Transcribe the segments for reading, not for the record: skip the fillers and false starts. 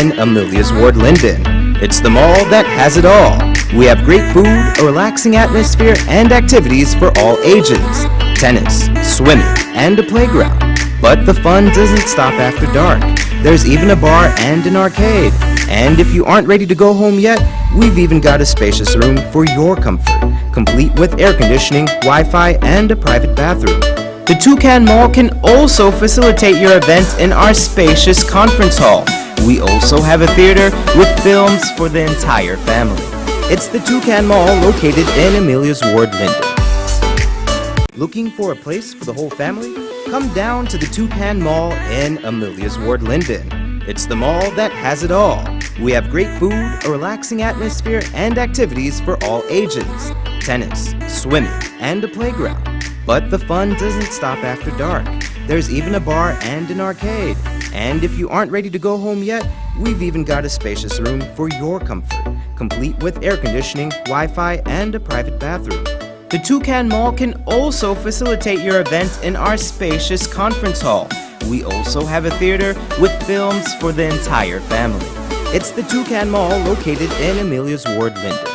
in Amelia's Ward, Linden. It's the mall that has it all. We have great food, a relaxing atmosphere, and activities for all ages. Tennis, swimming, and a playground. But the fun doesn't stop after dark. There's even a bar and an arcade. And if you aren't ready to go home yet, we've even got a spacious room for your comfort, complete with air conditioning, Wi-Fi, and a private bathroom. The Toucan Mall can also facilitate your event in our spacious conference hall. We also have a theater with films for the entire family. It's the Toucan Mall located in Amelia's Ward, Linden. Looking for a place for the whole family? Come down to the Toucan Mall in Amelia's Ward, Linden. It's the mall that has it all. We have great food, a relaxing atmosphere, and activities for all ages. Tennis, swimming, and a playground. But the fun doesn't stop after dark. There's even a bar and an arcade. And if you aren't ready to go home yet, we've even got a spacious room for your comfort, complete with air conditioning, Wi-Fi, and a private bathroom. The Toucan Mall can also facilitate your event in our spacious conference hall. We also have a theater with films for the entire family. It's the Toucan Mall located in Amelia's Ward, Linden.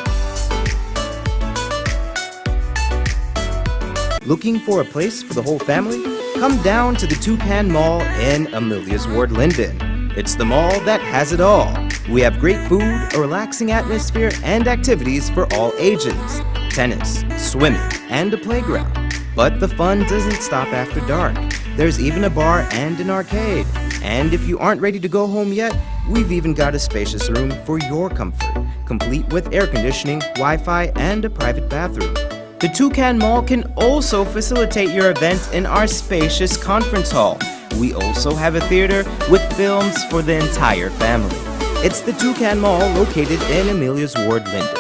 Looking for a place for the whole family? Come down to the Toucan Mall in Amelia's Ward, Linden. It's the mall that has it all. We have great food, a relaxing atmosphere, and activities for all ages. Tennis, swimming, and a playground. But the fun doesn't stop after dark. There's even a bar and an arcade. And if you aren't ready to go home yet, we've even got a spacious room for your comfort, complete with air conditioning, Wi-Fi, and a private bathroom. The Toucan Mall can also facilitate your event in our spacious conference hall. We also have a theater with films for the entire family. It's the Toucan Mall located in Amelia's Ward, Linden.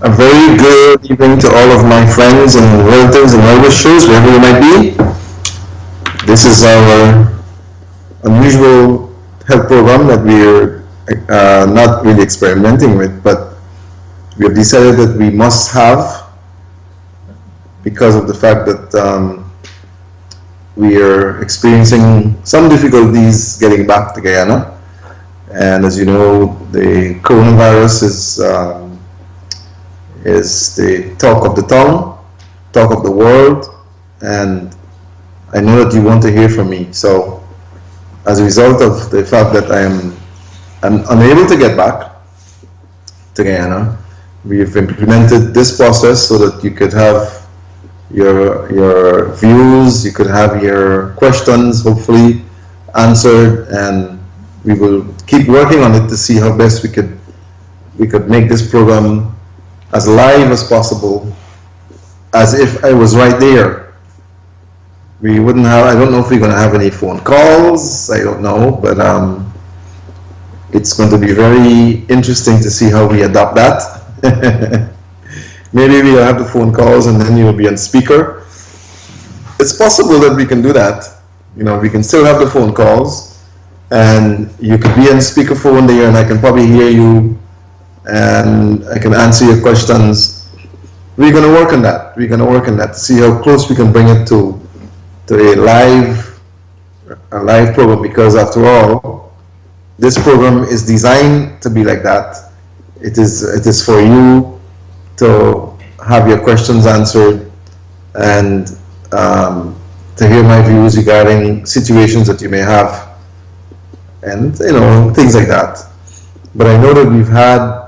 A very good evening to all of my friends and relatives and well-wishers, wherever you might be. This is our unusual health program that we're not really experimenting with, but we have decided that we must have, because of the fact that we are experiencing some difficulties getting back to Guyana. And as you know, the coronavirus is the talk of the town, talk of the world, and I know that you want to hear from me. So as a result of the fact that I'm unable to get back to Guyana, we've implemented this process so that you could have your views, you could have your questions hopefully answered, and we will keep working on it to see how best we could make this program as live as possible, as if I was right there. We wouldn't have, I don't know if we're going to have any phone calls, I don't know, but it's going to be very interesting to see how we adapt that. Maybe we'll have the phone calls and then you'll be on speaker. It's possible that we can do that. You know, we can still have the phone calls and you could be on speakerphone there and I can probably hear you and I can answer your questions. We're going to work on that. We're going to work on that to see how close we can bring it to a live program, because after all, this program is designed to be like that. It is for you to have your questions answered and to hear my views regarding situations that you may have, and you know, things like that. But I know that we've had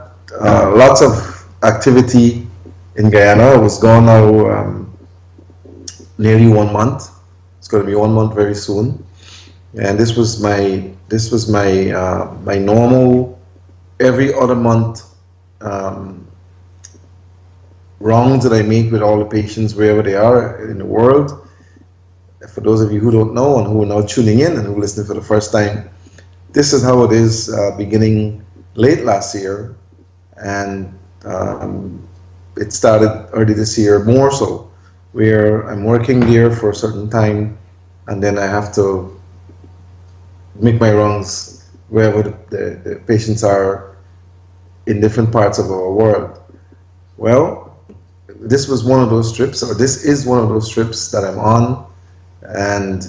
lots of activity in Guyana. I was gone now nearly 1 month. It's going to be 1 month very soon, and this was my my normal every other month rounds that I make with all the patients wherever they are in the world. For those of you who don't know and who are now tuning in and who are listening for the first time, this is how it is beginning late last year, and it started early this year more so, where I'm working there for a certain time and then I have to make my rounds wherever the patients are in different parts of our world. Well, this was one of those trips, or this is one of those trips that I'm on, and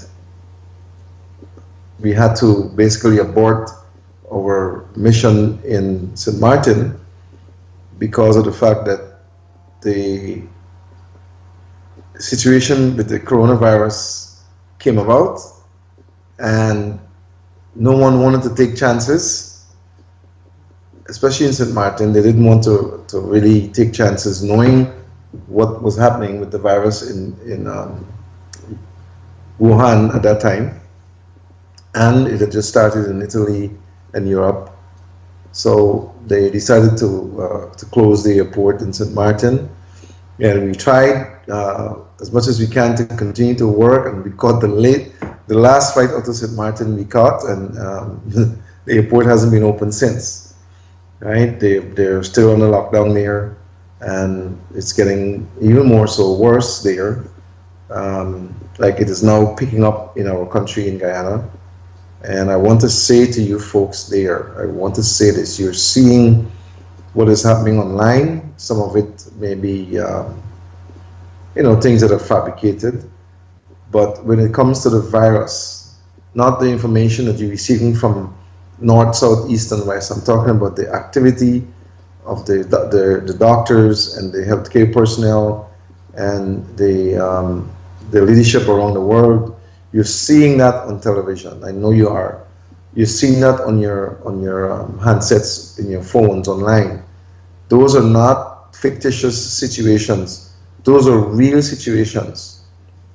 we had to basically abort our mission in St. Martin because of the fact that the situation with the coronavirus came about, and no one wanted to take chances, especially in St. Martin. They didn't want to really take chances knowing what was happening with the virus in Wuhan at that time. And it had just started in Italy and Europe. So they decided to close the airport in St. Martin. And we tried as much as we can to continue to work, and we caught the last flight out of St. Martin we caught, and the airport hasn't been open since. Right? They're still on the lockdown there, and it's getting even more so worse there. Like it is now picking up in our country in Guyana. And I want to say to you folks there, I want to say this: you're seeing what is happening online. Some of it may be, things that are fabricated. But when it comes to the virus, not the information that you're receiving from north, south, east, and west, I'm talking about the activity of the doctors and the healthcare personnel and the leadership around the world. You're seeing that on television. I know you are. You're seeing that on your handsets, in your phones, online. Those are not fictitious situations. Those are real situations.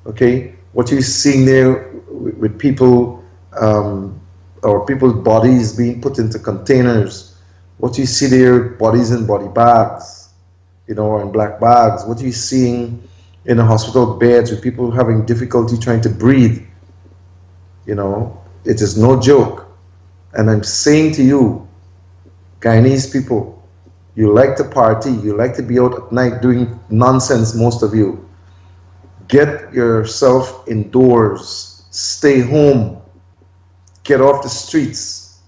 Okay, what you're seeing there with people, or people's bodies being put into containers. What you see there, bodies in body bags, or in black bags. What you're seeing in the hospital beds with people having difficulty trying to breathe. It is no joke. And I'm saying to you, Guyanese people, you like to party, you like to be out at night doing nonsense, most of you. Get yourself indoors, stay home, get off the streets.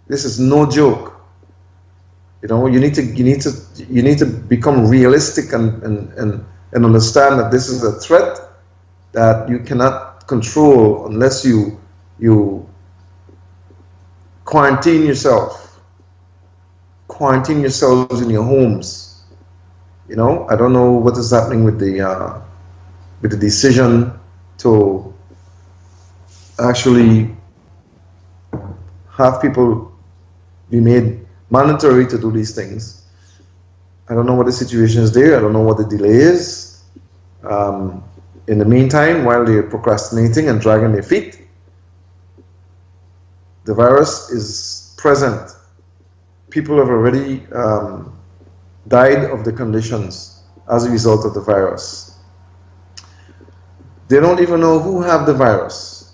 This is no joke. You need to become realistic and understand that this is a threat that you cannot control unless you quarantine yourselves in your homes. I don't know what is happening with the decision to actually have people be made mandatory to do these things. I don't know what the situation is there. I don't know what the delay is. In the meantime, while they're procrastinating and dragging their feet, the virus is present. People have already died of the conditions as a result of the virus. They don't even know who have the virus.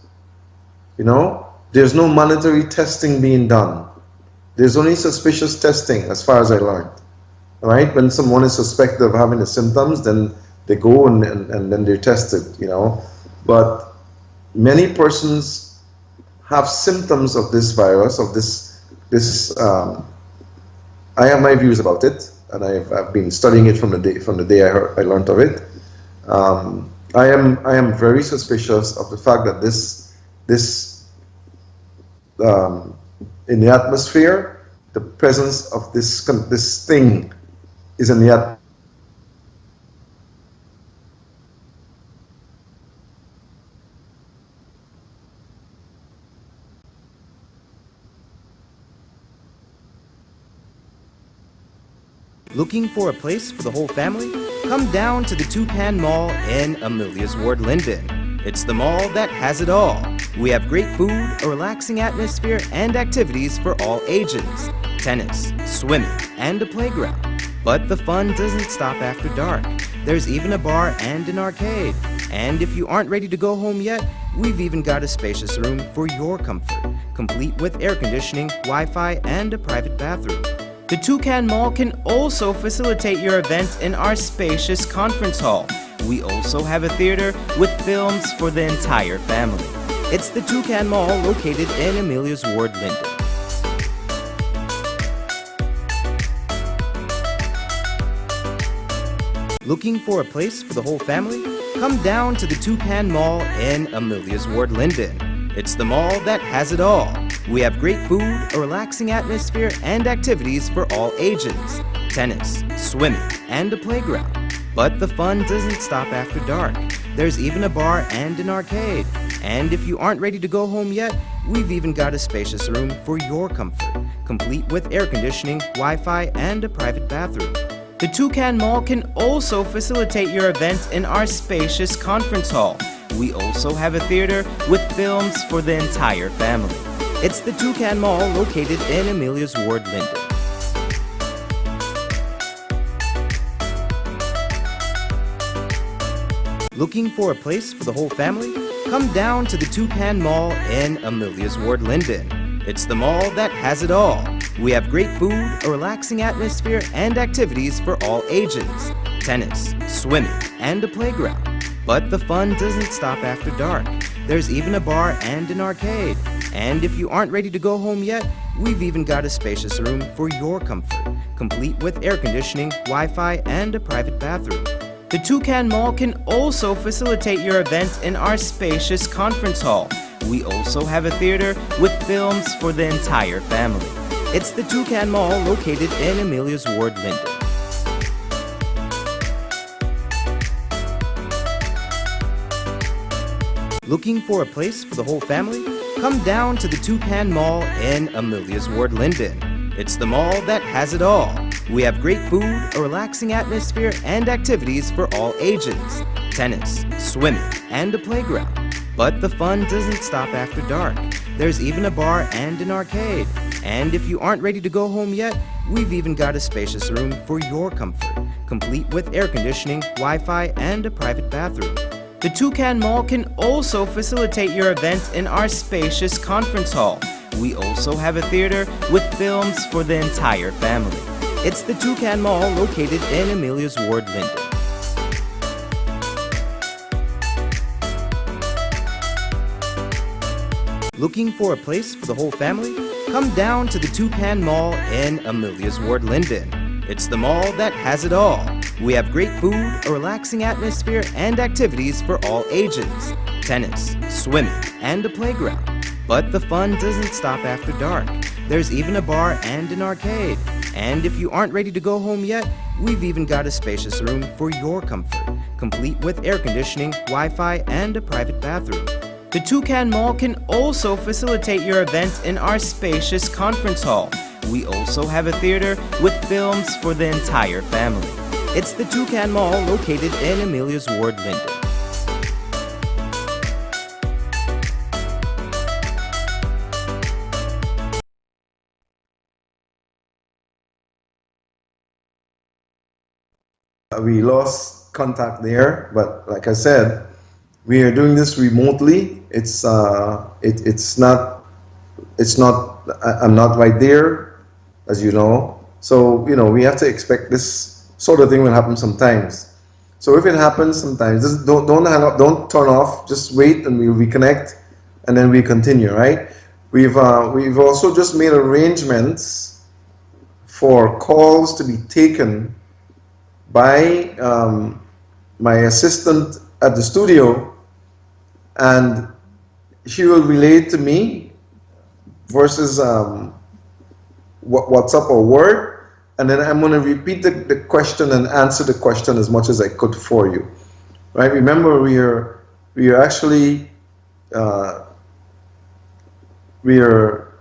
There's no mandatory testing being done. There's only suspicious testing, as far as I learned. All right, when someone is suspected of having the symptoms, then they go and then they're tested. But many persons have symptoms of this virus, of this. I have my views about it, and I've been studying it from the day I learned of it. I am very suspicious of the fact that this in the atmosphere, the presence of this thing is in the atmosphere. Looking for a place for the whole family? Come down to the Toucan Mall in Amelia's Ward, Linden. It's the mall that has it all. We have great food, a relaxing atmosphere, and activities for all ages. Tennis, swimming, and a playground. But the fun doesn't stop after dark. There's even a bar and an arcade. And if you aren't ready to go home yet, we've even got a spacious room for your comfort, complete with air conditioning, Wi-Fi, and a private bathroom. The Toucan Mall can also facilitate your event in our spacious conference hall. We also have a theater with films for the entire family. It's the Toucan Mall located in Amelia's Ward, Linden. Looking for a place for the whole family? Come down to the Toucan Mall in Amelia's Ward, Linden. It's the mall that has it all. We have great food, a relaxing atmosphere, and activities for all ages. Tennis, swimming, and a playground. But the fun doesn't stop after dark. There's even a bar and an arcade. And if you aren't ready to go home yet, we've even got a spacious room for your comfort, complete with air conditioning, Wi-Fi, and a private bathroom. The Toucan Mall can also facilitate your event in our spacious conference hall. We also have a theater with films for the entire family. It's the Toucan Mall located in Amelia's Ward, Linden. Looking for a place for the whole family? Come down to the Toucan Mall in Amelia's Ward, Linden. It's the mall that has it all. We have great food, a relaxing atmosphere, and activities for all ages. Tennis, swimming, and a playground. But the fun doesn't stop after dark. There's even a bar and an arcade. And if you aren't ready to go home yet, we've even got a spacious room for your comfort, complete with air conditioning, Wi-Fi, and a private bathroom. The Toucan Mall can also facilitate your event in our spacious conference hall. We also have a theater with films for the entire family. It's the Toucan Mall located in Amelia's Ward, Linden. Looking for a place for the whole family? Come down to the Toucan Mall in Amelia's Ward, Linden. It's the mall that has it all. We have great food, a relaxing atmosphere, and activities for all ages. Tennis, swimming, and a playground. But the fun doesn't stop after dark. There's even a bar and an arcade. And if you aren't ready to go home yet, we've even got a spacious room for your comfort, complete with air conditioning, Wi-Fi, and a private bathroom. The Toucan Mall can also facilitate your event in our spacious conference hall. We also have a theater with films for the entire family. It's the Toucan Mall located in Amelia's Ward, Linden. Looking for a place for the whole family? Come down to the Toucan Mall in Amelia's Ward, Linden. It's the mall that has it all. We have great food, a relaxing atmosphere, and activities for all ages. Tennis, swimming, and a playground. But the fun doesn't stop after dark. There's even a bar and an arcade. And if you aren't ready to go home yet, we've even got a spacious room for your comfort, complete with air conditioning, Wi-Fi, and a private bathroom. The Toucan Mall can also facilitate your event in our spacious conference hall. We also have a theater with films for the entire family. It's the Toucan Mall located in Amelia's Ward, Linden. We lost contact there, but like I said, we are doing this remotely. It's not. I'm not right there, as you know. So we have to expect this sort of thing will happen sometimes. So if it happens sometimes, just don't hang up, don't turn off. Just wait, and we'll reconnect, and then we continue. Right? We've also just made arrangements for calls to be taken by my assistant at the studio, and she will relay to me versus WhatsApp or Word, and then I'm going to repeat the question and answer the question as much as I could for you. Right? Remember, we are actually we are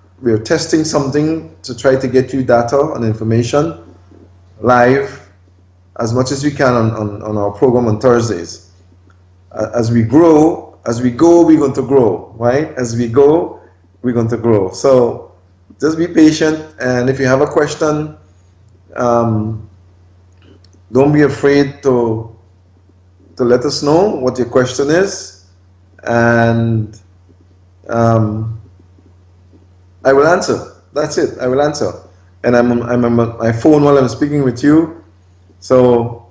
testing something to try to get you data and information live as much as we can on our program on Thursdays. As we go, we're going to grow, right? As we go, we're going to grow. So just be patient, and if you have a question, don't be afraid to let us know what your question is, and I will answer. That's it. I will answer, and I'm on my phone while I'm speaking with you. So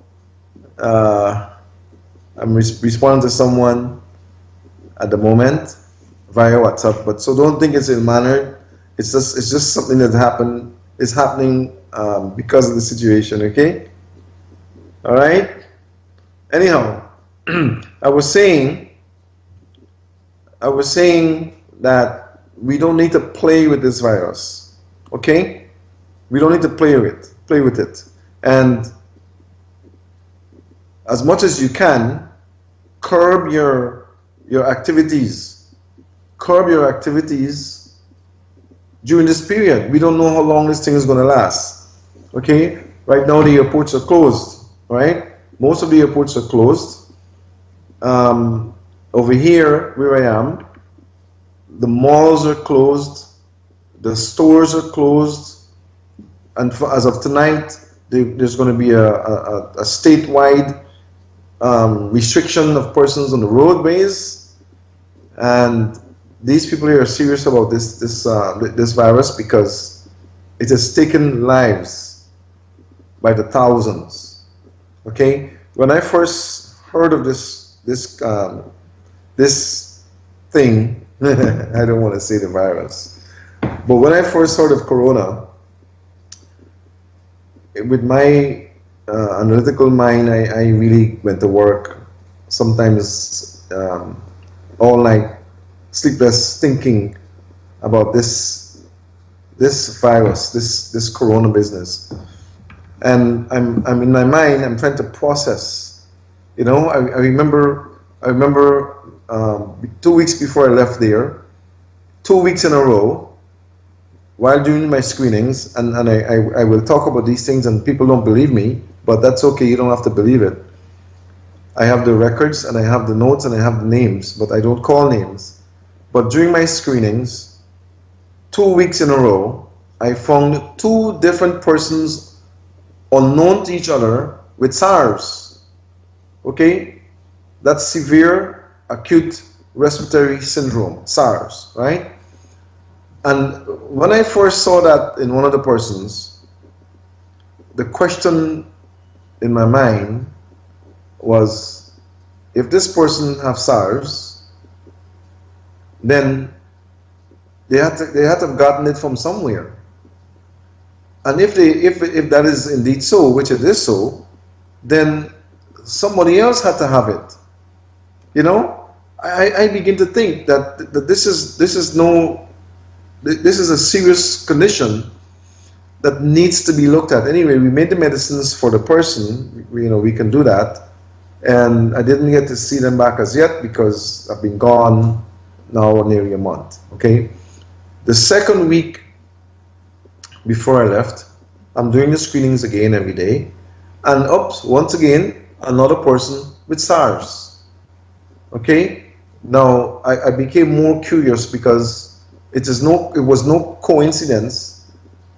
I'm responding to someone at the moment via WhatsApp, but so don't think it's ill-mannered. It's just something that is happening because of the situation. Okay. All right. Anyhow, I was saying, I was saying that we don't need to play with this virus. Okay? We don't need to play with it. And as much as you can, curb your activities. Curb your activities during this period. We don't know how long this thing is going to last. Okay? Right now the airports are closed, right? Most of the airports are closed. Over here, where I am, the malls are closed, the stores are closed, and as of tonight, there's going to be a statewide restriction of persons on the roadways, and these people here are serious about this virus because it has taken lives by the thousands. Okay, when I first heard of this thing, I don't want to say the virus, but when I first heard of Corona, with my analytical mind, I really went to work, sometimes all night, sleepless, thinking about this virus, this Corona business, and I'm in my mind, I'm trying to process. You know, I remember 2 weeks before I left there, 2 weeks in a row, while doing my screenings, and I will talk about these things and people don't believe me, but that's okay, you don't have to believe it. I have the records and I have the notes and I have the names, but I don't call names. But during my screenings, 2 weeks in a row, I found 2 different persons unknown to each other with SARS. Okay? That's severe acute respiratory syndrome, SARS, right? And when I first saw that in one of the persons, the question in my mind was, if this person have SARS, then they had to have gotten it from somewhere. And if that is indeed so, which it is so, then somebody else had to have it. You know, I begin to think that this is a serious condition that needs to be looked at. Anyway, we made the medicines for the person. We can do that. And I didn't get to see them back as yet because I've been gone now nearly a month. Okay. The second week before I left, I'm doing the screenings again every day. And once again, another person with SARS. Okay. Now I became more curious because it was no coincidence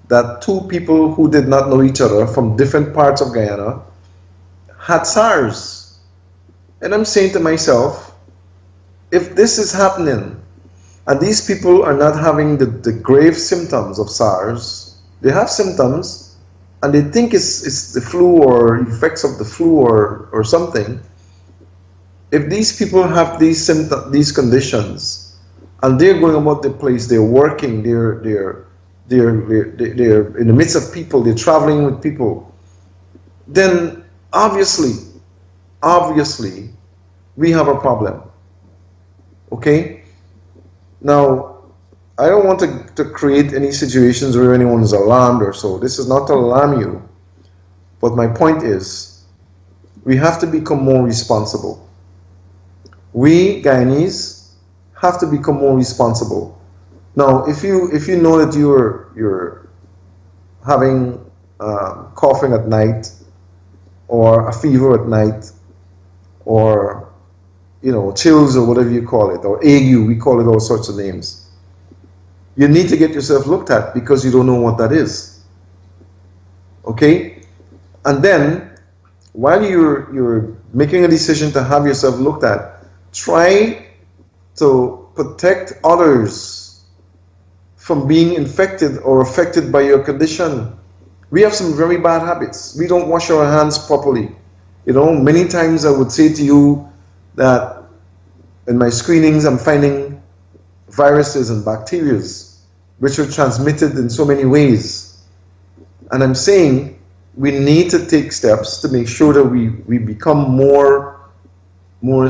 that 2 people who did not know each other from different parts of Guyana had SARS. And I'm saying to myself, if this is happening and these people are not having the grave symptoms of SARS, they have symptoms and they think it's the flu or effects of the flu or something. If these people have these symptoms, these conditions, and they're going about the place, they're working, they're in the midst of people, they're traveling with people, then obviously we have a problem. Okay? Now, I don't want to create any situations where anyone is alarmed or so. This is not to alarm you. But my point is, we have to become more responsible. We Guyanese have to become more responsible. Now, if you know that you're having coughing at night, or a fever at night, or chills or whatever you call it, or ague, we call it all sorts of names. You need to get yourself looked at because you don't know what that is. Okay? And then, while you're making a decision to have yourself looked at, try to protect others from being infected or affected by your condition. We have some very bad habits. We don't wash our hands properly. Many times I would say to you that in my screenings I'm finding viruses and bacteria which are transmitted in so many ways. And I'm saying we need to take steps to make sure that we become more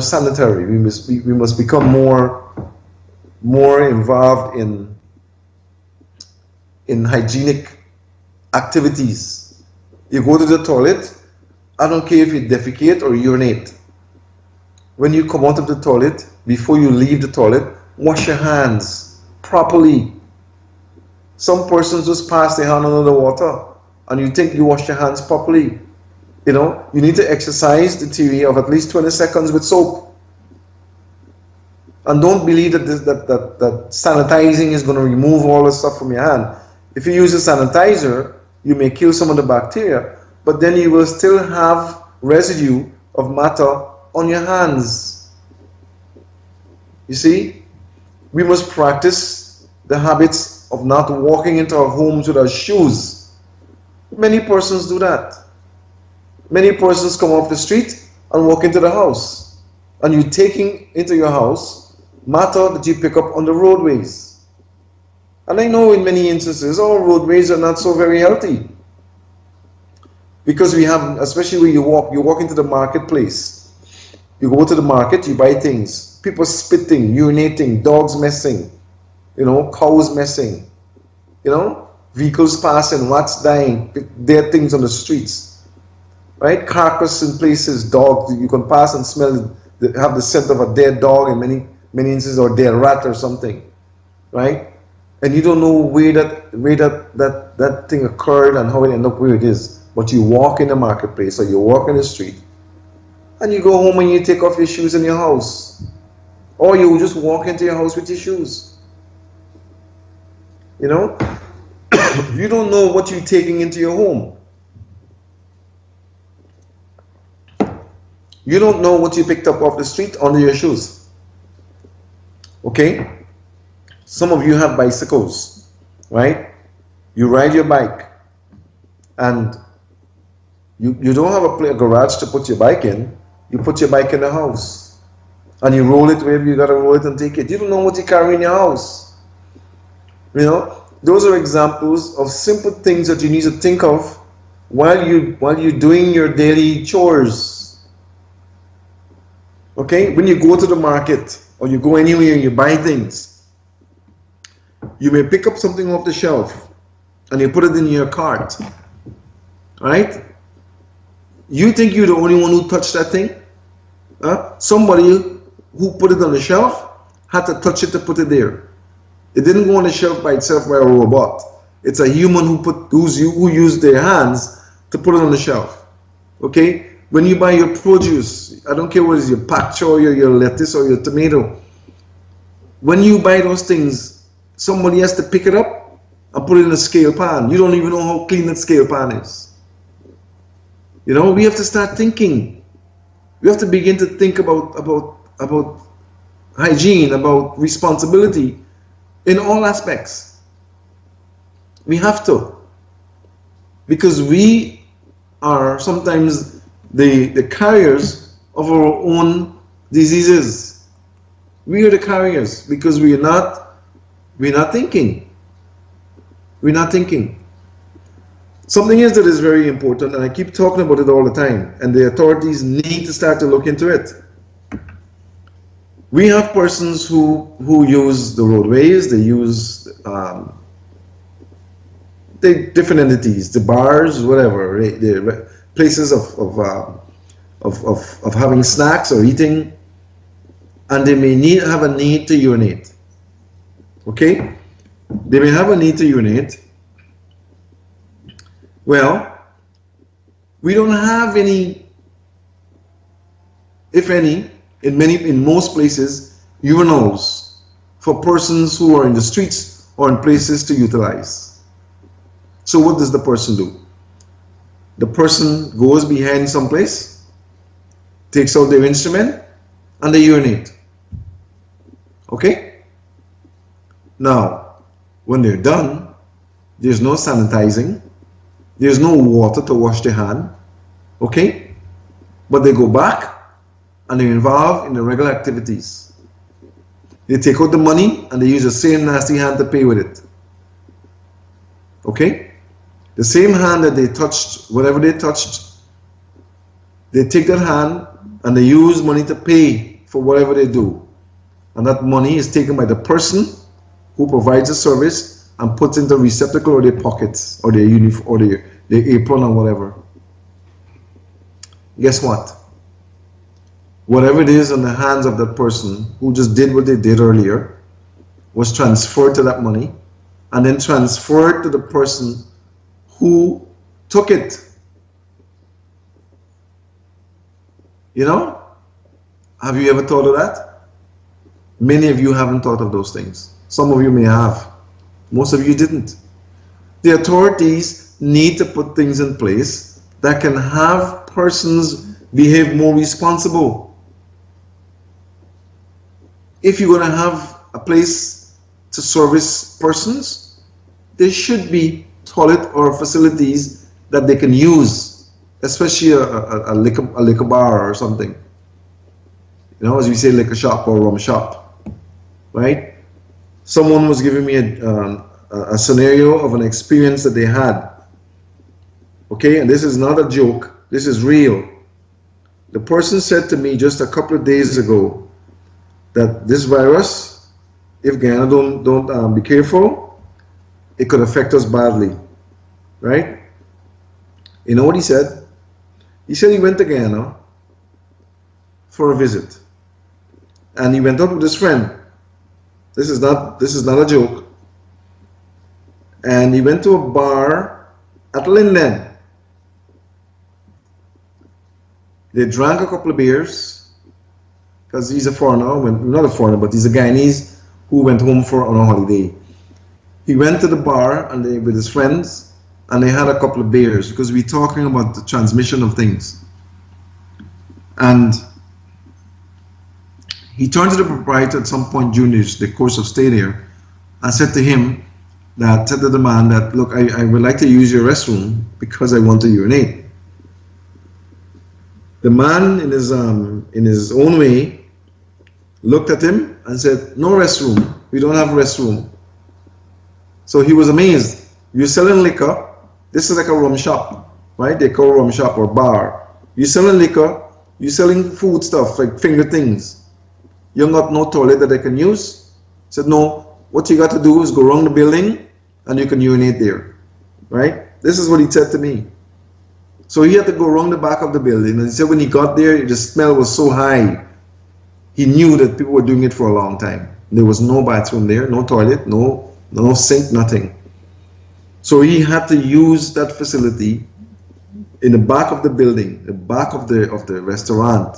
sanitary. We must become more involved in hygienic activities. You go to the toilet, I don't care if you defecate or urinate. When you come out of the toilet, before you leave the toilet, wash your hands properly. Some persons just pass their hand under the water and you think you wash your hands properly. You know, you need to exercise the theory of at least 20 seconds with soap. And don't believe that that sanitizing is going to remove all the stuff from your hand. If you use a sanitizer, you may kill some of the bacteria, but then you will still have residue of matter on your hands. You see, we must practice the habits of not walking into our homes with our shoes. Many persons do that. Many persons come off the street and walk into the house, and you're taking into your house matter that you pick up on the roadways. And I know in many instances our roadways are not so very healthy, because we have, especially when you walk into the marketplace, you go to the market, you buy things, people spitting, urinating, dogs messing, you know, cows messing, you know, vehicles passing, rats dying, dead things on the streets, right? Carcass in places, dogs, you can pass and smell, have the scent of a dead dog in many instances, or dead rat or something, right? And you don't know where that thing occurred and how it ended up where it is. But you walk in the marketplace or you walk in the street and you go home and you take off your shoes in your house. Or you just walk into your house with your shoes. You know? You don't know what you're taking into your home. You don't know what you picked up off the street under your shoes. Okay? Some of you have bicycles, right? You ride your bike and you don't have a garage to put your bike in. You put your bike in the house and you roll it wherever you got to roll it and take it. You don't know what you carry in your house. You know, those are examples of simple things that you need to think of while you're doing your daily chores. Okay? When you go to the market or you go anywhere and you buy things, you may pick up something off the shelf and you put it in your cart, right? You think you're the only one who touched that thing? Somebody who put it on the shelf had to touch it to put it there. It didn't go on the shelf by itself by a robot. It's a human who used their hands to put it on the shelf. Okay? When you buy your produce, I don't care what it is, your pak choy or your lettuce or your tomato. When you buy those things, somebody has to pick it up and put it in a scale pan. You don't even know how clean that scale pan is. You know, we have to start thinking. We have to begin to think about hygiene, about responsibility in all aspects. We have to. Because we are sometimes the carriers of our own diseases. We are the carriers because we're not thinking. We're not thinking. Something else that is very important, and I keep talking about it all the time, and the authorities need to start to look into it. We have persons who use the roadways, they use the different entities, the bars, whatever, the places of having snacks or eating, and they may have a need to urinate. Okay? They may have a need to urinate. Well, we don't have any, if any, in most places, urinals for persons who are in the streets or in places to utilize. So what does the person do? The person goes behind someplace, takes out their instrument, and they urinate. Okay? Now, when they're done, there's no sanitizing. There's no water to wash their hand, okay? But they go back and they're involved in the regular activities. They take out the money and they use the same nasty hand to pay with it. Okay? The same hand that they touched, whatever they touched, they take that hand and they use money to pay for whatever they do. And that money is taken by the person who provides the service and puts in the receptacle or their pockets or their uniform or their apron or whatever. Guess what? Whatever it is in the hands of that person who just did what they did earlier was transferred to that money and then transferred to the person who took it. You know? Have you ever thought of that? Many of you haven't thought of those things. Some of you may have. Most of you didn't. The authorities need to put things in place that can have persons behave more responsible. If you're going to have a place to service persons, there should be toilet or facilities that they can use, especially a liquor bar or something. You know, as we say, liquor shop or rum shop, right? Someone was giving me a scenario of an experience that they had. Okay, and this is not a joke, this is real. The person said to me just a couple of days ago that this virus, if Guyana don't be careful, it could affect us badly, right? You know what he said? He said he went to Guyana for a visit, and he went out with his friend. This is not a joke. And he went to a bar at Linden. They drank a couple of beers because he's a foreigner, not a foreigner, but he's a Guyanese who went home on a holiday. He went to the bar and with his friends, and they had a couple of beers because we're talking about the transmission of things. And he turned to the proprietor at some point during the course of stay there and said to the man that, look, I would like to use your restroom because I want to urinate. The man in his own way looked at him and said, no restroom, we don't have a restroom. So he was amazed. You're selling liquor, this is like a rum shop, right? They call rum shop or bar. You're selling liquor, you're selling food stuff like finger things. You got no toilet that I can use? He said, no, what you got to do is go around the building and you can urinate there, right? This is what he said to me. So he had to go around the back of the building, and he said when he got there, the smell was so high, he knew that people were doing it for a long time. There was no bathroom there, no toilet, no sink, nothing. So he had to use that facility in the back of the building, the back of the restaurant,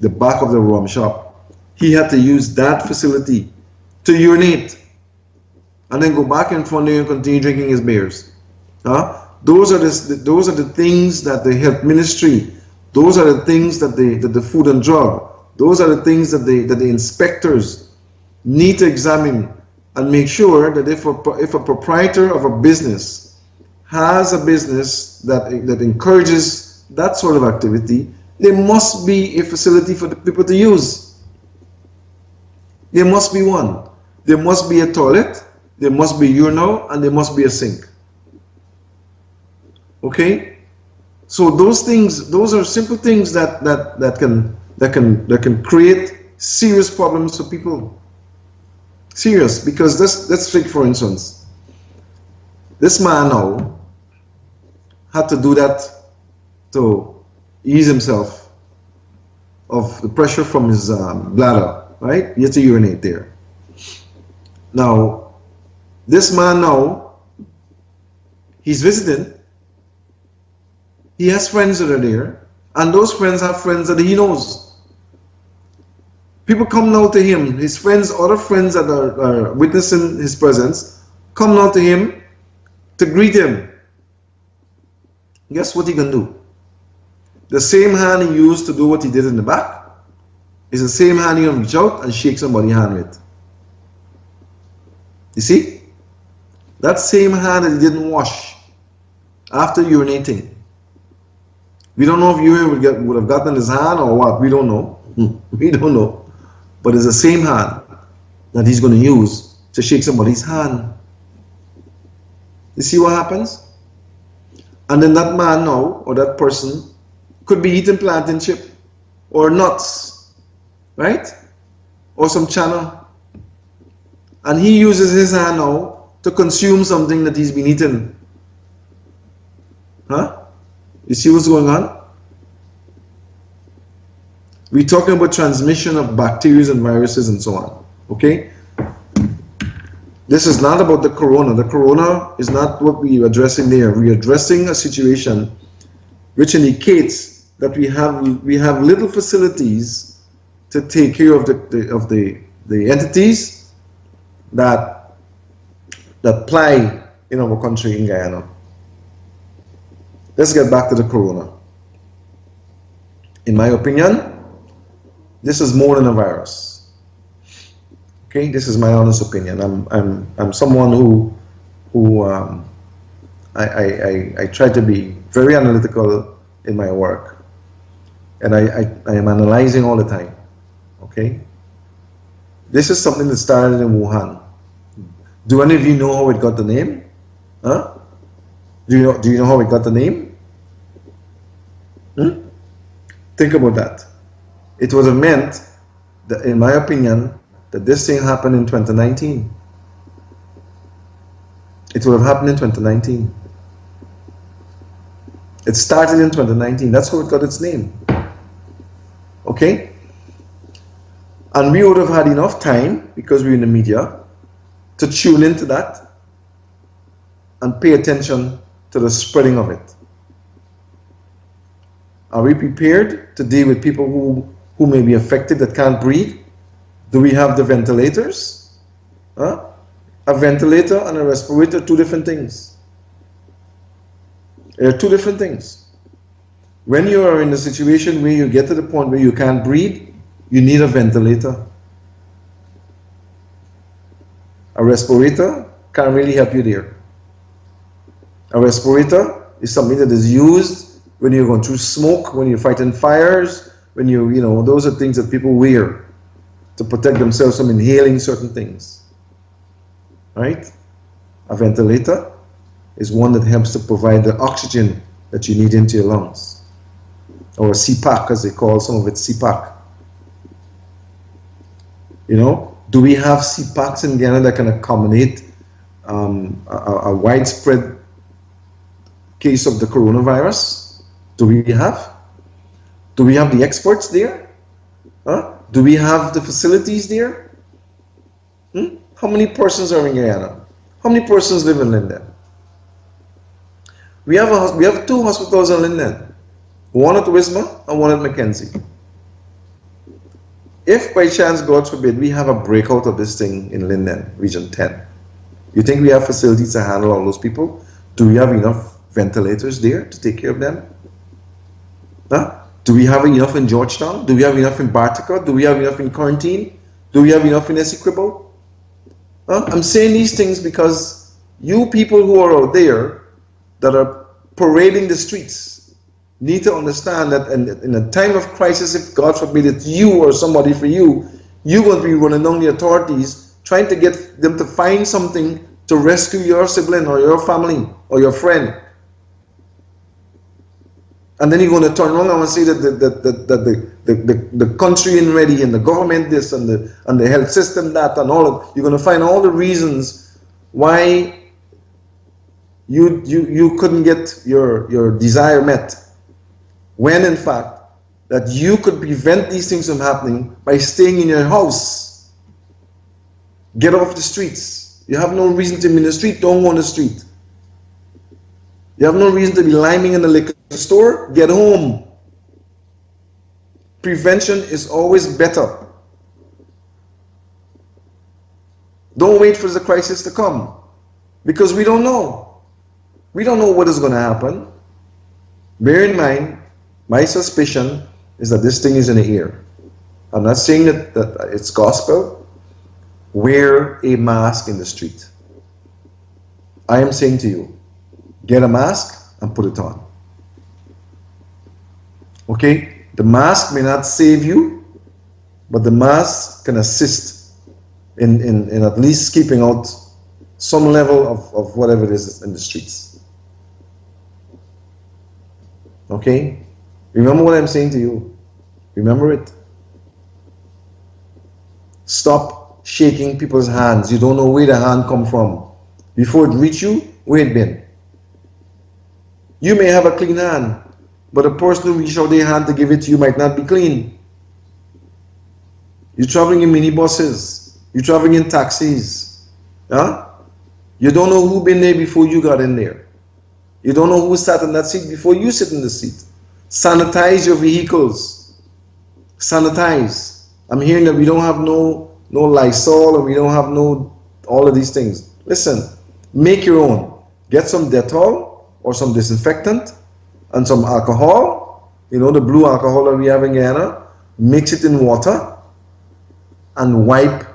the back of the rum shop. He had to use that facility to urinate and then go back in front there and continue drinking his beers. Those are the things that the health ministry, those are the things that the food and drug, those are the things that the inspectors need to examine and make sure that if a proprietor of a business has a business that encourages that sort of activity, there must be a facility for the people to use. There must be one. There must be a toilet, there must be a urinal, and there must be a sink. Okay, so those are simple things that can create serious problems for people. Serious, because let's take for instance, this man now had to do that to ease himself of the pressure from his bladder, right? He had to urinate there. Now, this man now, he's visiting. He has friends that are there, and those friends have friends that he knows. People come now to him, his friends, other friends that are witnessing his presence, come now to him to greet him. Guess what he can do? The same hand he used to do what he did in the back is the same hand he can reach out and shake somebody's hand with. You see? That same hand that he didn't wash after urinating. We don't know if urine would have gotten his hand or what. We don't know. We don't know. But it's the same hand that he's going to use to shake somebody's hand. You see what happens? And then that man now, or that person, could be eating plantain chip or nuts, right? Or some channel. And he uses his hand now to consume something that he's been eating. Huh? You see what's going on? We're talking about transmission of bacteria and viruses and so on. Okay? This is not about the corona. The corona is not what we're addressing there. We're addressing a situation which indicates that we have little facilities to take care of the entities that apply in our country in Guyana. Let's get back to the corona. In my opinion, this is more than a virus. Okay, this is my honest opinion. I'm someone who I try to be very analytical in my work, and I am analyzing all the time. Okay, this is something that started in Wuhan. Do any of you know how it got the name? Huh? Do you know how it got the name? Think about that. It would have meant that, in my opinion, that this thing happened in 2019. It would have happened in 2019. It started in 2019. That's how it got its name. Okay? And we would have had enough time, because we're in the media, to tune into that and pay attention to the spreading of it. Are we prepared to deal with people who may be affected, that can't breathe? Do we have the ventilators? Huh? A ventilator and a respirator, two different things. They're two different things. When you are in a situation where you get to the point where you can't breathe, you need a ventilator. A respirator can't really help you there. A respirator is something that is used when you're going through smoke, when you're fighting fires, when those are things that people wear to protect themselves from inhaling certain things. Right? A ventilator is one that helps to provide the oxygen that you need into your lungs. Or a CPAC, as they call some of it, CPAC. Do we have CPACs in Ghana that can accommodate a widespread case of the coronavirus? Do we have? Do we have the experts there? Huh? Do we have the facilities there? How many persons are in Guyana? How many persons live in Linden? We have two hospitals in Linden, one at Wisma and one at Mackenzie. If by chance, God forbid, we have a breakout of this thing in Linden, Region 10, you think we have facilities to handle all those people? Do we have enough ventilators there to take care of them? Huh? Do we have enough in Georgetown? Do we have enough in Bartica? Do we have enough in Quarantine? Do we have enough in Essequibo? Huh? I'm saying these things because you people who are out there that are parading the streets need to understand that in a time of crisis, if God forbid it's you or somebody for you, you're going to be running down the authorities trying to get them to find something to rescue your sibling or your family or your friend. And then you're going to turn around and say that the country ain't ready and the government this and the health system that and all of. You're going to find all the reasons why you couldn't get your desire met, when in fact that you could prevent these things from happening by staying in your house. Get off the streets. You have no reason to be in the street. Don't go on the street. You have no reason to be liming in the liquor store. Get home. Prevention is always better. Don't wait for the crisis to come, because we don't know. We don't know what is going to happen. Bear in mind, my suspicion is that this thing is in the air. I'm not saying that it's gospel. Wear a mask in the street. I am saying to you, get a mask and put it on. Okay? The mask may not save you, but the mask can assist in at least keeping out some level of whatever it is in the streets. Okay? Remember what I'm saying to you. Remember it. Stop shaking people's hands. You don't know where the hand come from. Before it reach you, where it been. You may have a clean hand, but the person who reached out their hand to give it to you might not be clean. You're traveling in minibuses. You're traveling in taxis. Huh? You don't know who been there before you got in there. You don't know who sat in that seat before you sit in the seat. Sanitize your vehicles. Sanitize. I'm hearing that we don't have no Lysol, or we don't have no all of these things. Listen, make your own. Get some Dettol or some disinfectant and some alcohol. You know, the blue alcohol that we have in Guyana. Mix it in water and wipe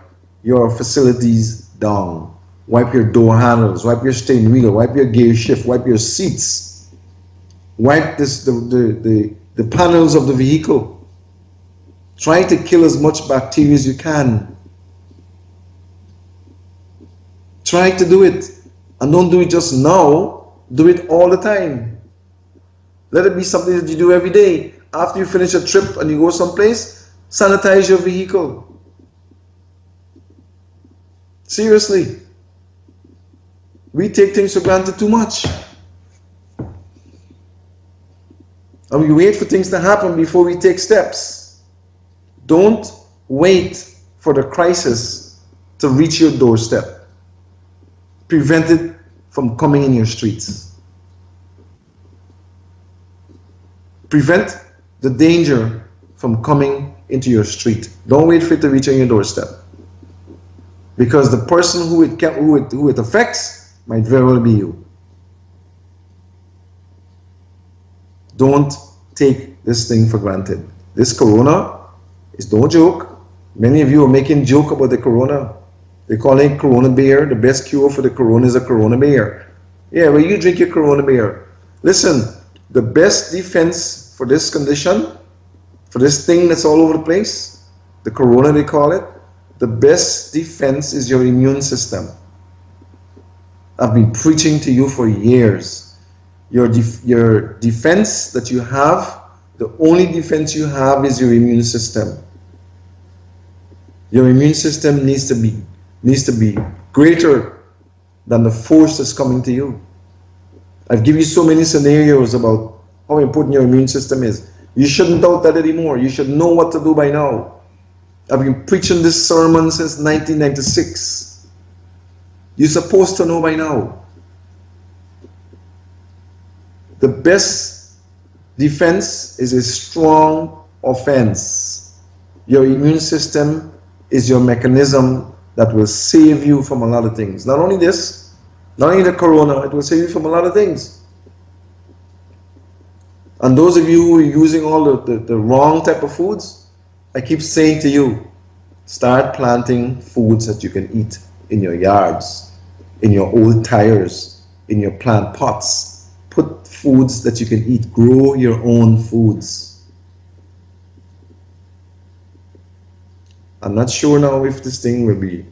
your facilities down. Wipe your door handles, wipe your steering wheel, wipe your gear shift, wipe your seats. Wipe the panels of the vehicle. Try to kill as much bacteria as you can. Try to do it. And don't do it just now. Do it all the time. Let it be something that you do every day. After you finish a trip and you go someplace, sanitize your vehicle. Seriously. We take things for granted too much. And we wait for things to happen before we take steps. Don't wait for the crisis to reach your doorstep. Prevent it from coming in your streets. Prevent the danger from coming into your street. Don't wait for it to reach on your doorstep. Because the person who it affects might very well be you. Don't take this thing for granted. This corona is no joke. Many of you are making joke about the corona. They call it corona beer. The best cure for the corona is a corona beer. Yeah, well, you drink your corona beer. Listen, the best defense for this condition, for this thing that's all over the place, the corona they call it, the best defense is your immune system. I've been preaching to you for years. Your defense that you have, the only defense you have is your immune system. Your immune system needs to be greater than the force that's coming to you. I've given you so many scenarios about how important your immune system is. You shouldn't doubt that anymore. You should know what to do by now. I've been preaching this sermon since 1996. You're supposed to know by now. The best defense is a strong offense. Your immune system is your mechanism that will save you from a lot of things. Not only this, not only the corona, it will save you from a lot of things. And those of you who are using all the wrong type of foods, I keep saying to you, start planting foods that you can eat in your yards, in your old tires, in your plant pots. Put foods that you can eat. Grow your own foods. I'm not sure now if this thing will be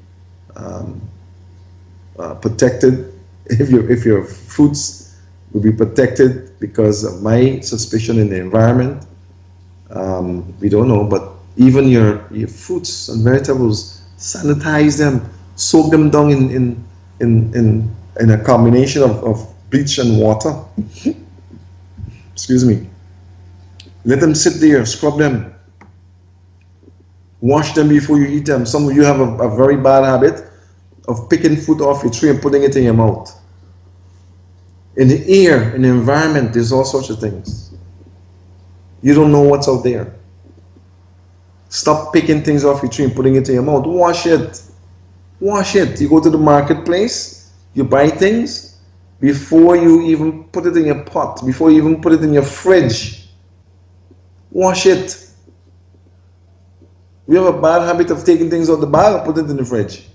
protected, if your fruits will be protected because of my suspicion in the environment. We don't know, but even your fruits and vegetables, sanitize them, soak them down in a combination of bleach and water. Excuse me. Let them sit there, scrub them. Wash them before you eat them. Some of you have a very bad habit of picking fruit off your tree and putting it in your mouth. In the air, in the environment, there's all sorts of things. You don't know what's out there. Stop picking things off your tree and putting it in your mouth. Wash it. Wash it. You go to the marketplace, you buy things, before you even put it in your pot, before you even put it in your fridge, wash it. We have a bad habit of taking things out the bag and put it in the fridge.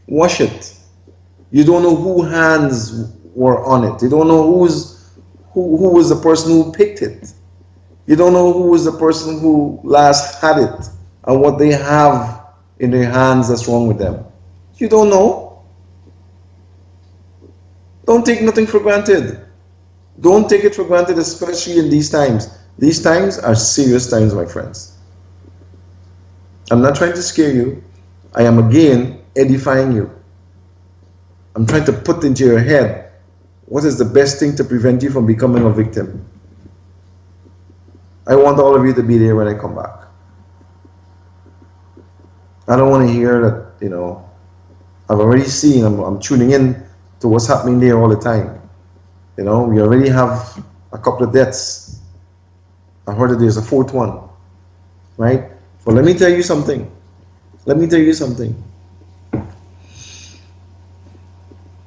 Wash it. You don't know whose hands were on it. You don't know who was the person who picked it. You don't know who was the person who last had it and what they have in their hands that's wrong with them. You don't know. Don't take nothing for granted. Don't take it for granted, especially in these times. These times are serious times, my friends. I'm not trying to scare you. I am again edifying you. I'm trying to put into your head what is the best thing to prevent you from becoming a victim. I want all of you to be there when I come back. I don't want to hear that, I've already seen, I'm tuning in to what's happening there all the time. We already have a couple of deaths. I heard that there's a fourth one, right? But let me tell you something. Let me tell you something.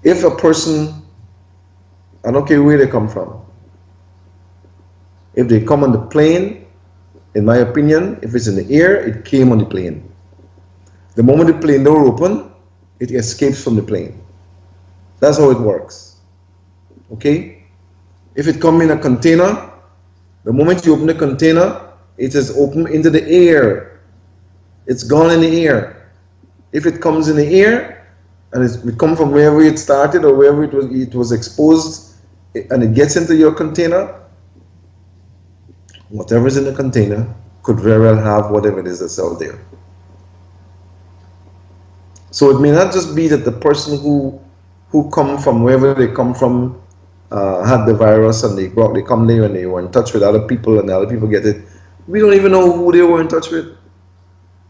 If a person, I don't care where they come from, if they come on the plane, in my opinion, if it's in the air, it came on the plane. The moment the plane door open, it escapes from the plane. That's how it works. Okay? If it comes in a container, the moment you open the container, it is open into the air. It's gone in the air. If it comes in the air, and it comes from wherever it started or wherever it was exposed, and it gets into your container, whatever's in the container could very well have whatever it is that's out there. So it may not just be that the person who come from wherever they come from had the virus and they come there and they were in touch with other people and the other people get it. We don't even know who they were in touch with.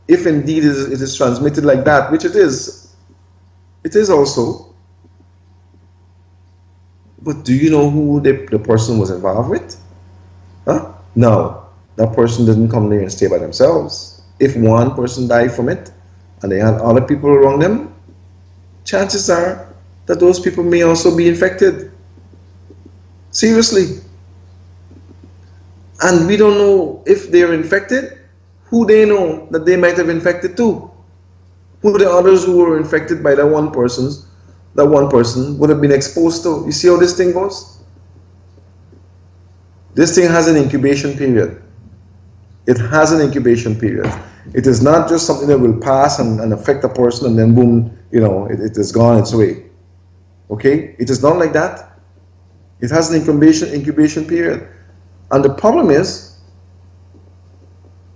If indeed it is transmitted like that, which it is also. But do you know who the person was involved with? Huh? No, that person didn't come there and stay by themselves. If one person died from it and they had other people around them, chances are that those people may also be infected. Seriously. And we don't know if they're infected, who they know that they might have infected too. Who the others who were infected by that one person would have been exposed to. You see how this thing goes? This thing has an incubation period. It has an incubation period. It is not just something that will pass and affect a person and then boom, it is gone its way. Okay? It is not like that. It has an incubation period. And the problem is,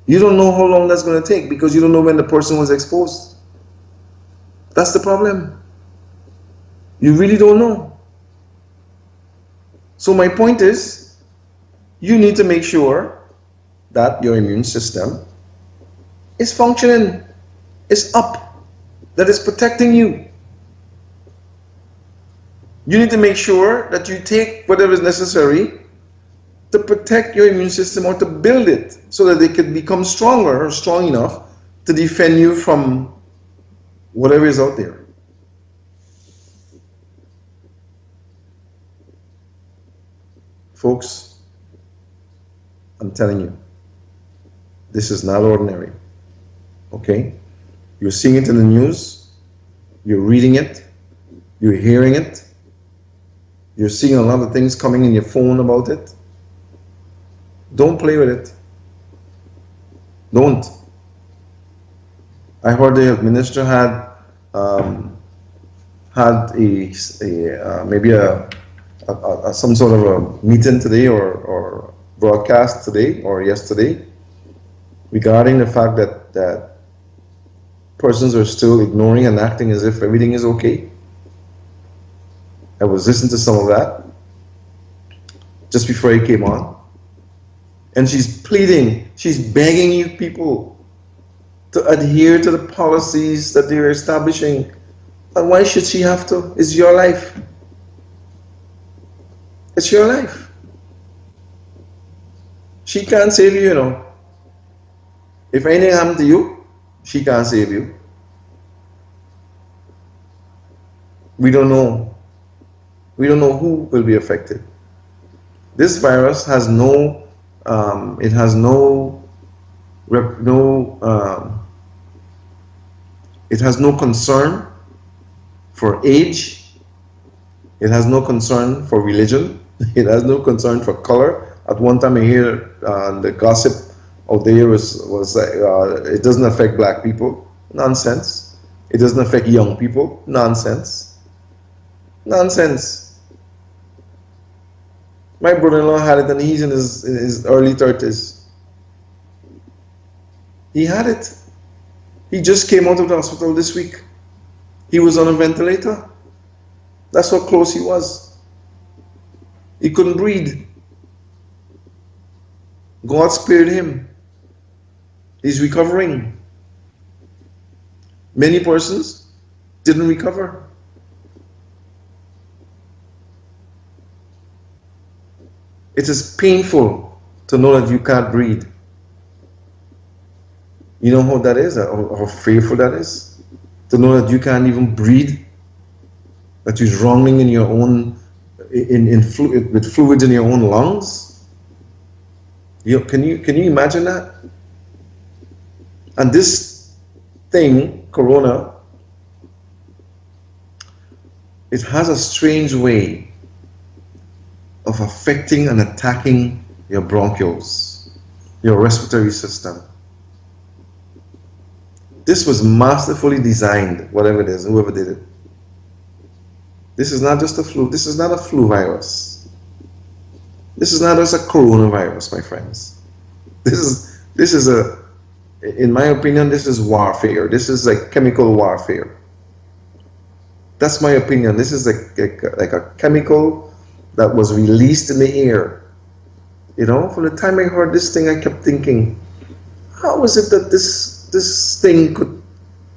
you don't know how long that's going to take because you don't know when the person was exposed. That's the problem. You really don't know. So my point is, you need to make sure that your immune system is functioning, is up, that is protecting you. You need to make sure that you take whatever is necessary to protect your immune system or to build it so that it can become stronger or strong enough to defend you from whatever is out there. Folks, I'm telling you, this is not ordinary. Okay? You're seeing it in the news, you're reading it, you're hearing it, you're seeing a lot of things coming in your phone about it. Don't play with it. Don't. I heard the minister had maybe some sort of a meeting today or broadcast today or yesterday regarding the fact that persons are still ignoring and acting as if everything is okay. I was listening to some of that just before he came on. And she's pleading, she's begging you people to adhere to the policies that they're establishing. And why should she have to? It's your life. It's your life. She can't save you, If anything happened to you, she can't save you. We don't know. We don't know who will be affected. This virus has no concern for age. It has no concern for religion. It has no concern for color. At one time I hear the gossip out there was it doesn't affect black people. Nonsense. It doesn't affect young people. Nonsense. Nonsense. My brother-in-law had it and he's in his early 30s. He had it. He just came out of the hospital this week. He was on a ventilator. That's how close he was. He couldn't breathe. God spared him. He's recovering. Many persons didn't recover. It is painful to know that you can't breathe. You know how that is, how fearful that is? To know that you can't even breathe, that you're drowning in your own, with fluids in your own lungs. Can you imagine that? And this thing, corona, it has a strange way of affecting and attacking your bronchioles, your respiratory system. This was masterfully designed, whatever it is, whoever did it. This is not just a flu. This is not a flu virus. This is not just a coronavirus, my friends. This is a, in my opinion, this is warfare. This is like chemical warfare. That's my opinion. This is like a chemical that was released in the air. You know, from the time I heard this thing, I kept thinking, how is it that this thing could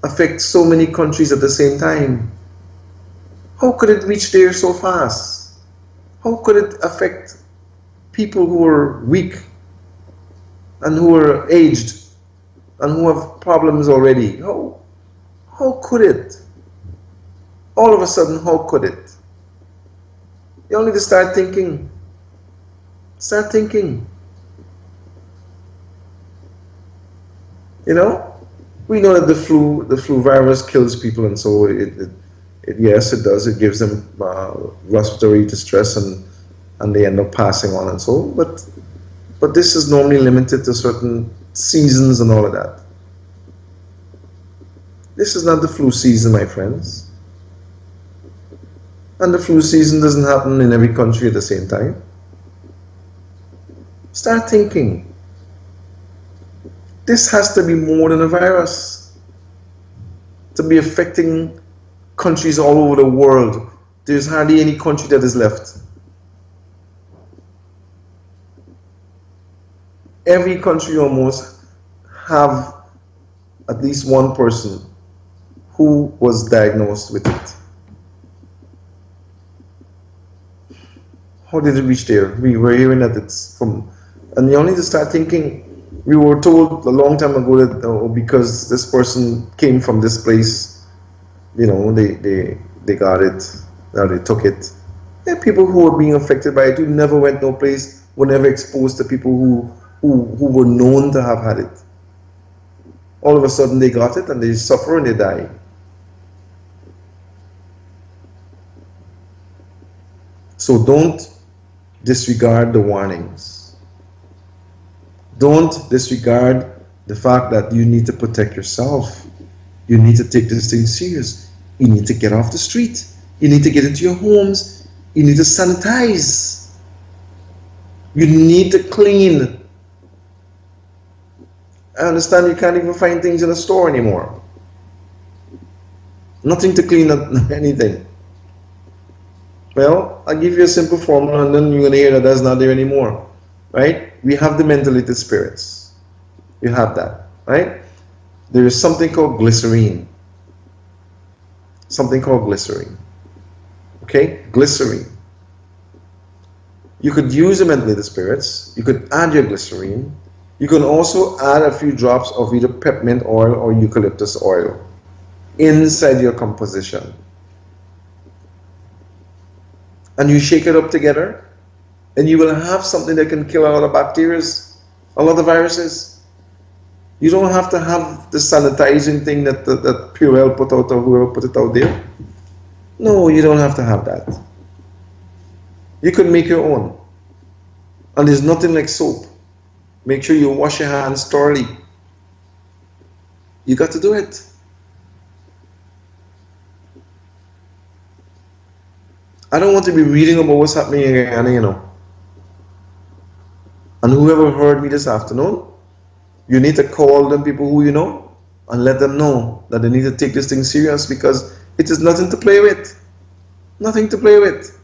affect so many countries at the same time? How could it reach there so fast? How could it affect people who are weak and who are aged and who have problems already? How could it? All of a sudden, how could it? You only need to start thinking. Start thinking. You know, we know that the flu virus kills people, and so yes, it does. It gives them respiratory distress, and they end up passing on and so. But this is normally limited to certain seasons and all of that. This is not the flu season, my friends. And the flu season doesn't happen in every country at the same time. Start thinking. This has to be more than a virus. To be affecting countries all over the world. There's hardly any country that is left. Every country almost have at least one person who was diagnosed with it. How did it reach there? We were hearing that it's from, and you only need to start thinking. We were told a long time ago that because this person came from this place, you know, they got it, or they took it. There are people who were being affected by it who never went no place, were never exposed to people who were known to have had it. All of a sudden they got it and they suffer and they die. So don't disregard the warnings. Don't disregard the fact that you need to protect yourself. You need to take this thing serious. You need to get off the street. You need to get into your homes. You need to sanitize. You need to clean. I understand you can't even find things in a store anymore. Nothing to clean up anything. Well, I'll give you a simple formula and then you're going to hear that that's not there anymore. Right? We have the mentalated spirits. You have that. Right? There is something called glycerine. Something called glycerine. Okay? Glycerine. You could use the mentalated spirits. You could add your glycerine. You can also add a few drops of either peppermint oil or eucalyptus oil inside your composition. And you shake it up together, and you will have something that can kill a lot of bacteria, a lot of viruses. You don't have to have the sanitizing thing that Purell put out or whoever put it out there. No, you don't have to have that. You could make your own. And there's nothing like soap. Make sure you wash your hands thoroughly. You got to do it. I don't want to be reading about what's happening in Guyana, you know. And whoever heard me this afternoon, you need to call them people who you know and let them know that they need to take this thing serious, because it is nothing to play with. Nothing to play with.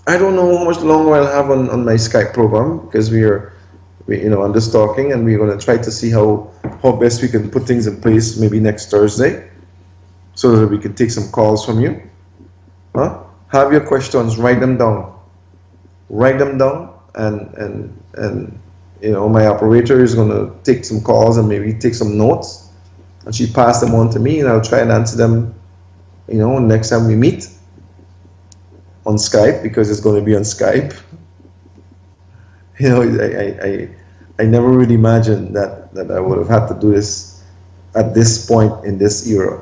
I don't know how much longer I'll have on my Skype program, because I'm just talking, and we're going to try to see how best we can put things in place maybe next Thursday, so that we can take some calls from you. Have your questions, write them down. Write them down, and my operator is going to take some calls and maybe take some notes, and she pass them on to me, and I'll try and answer them, next time we meet on Skype, because it's going to be on Skype. I never really imagined that I would have had to do this at this point in this era.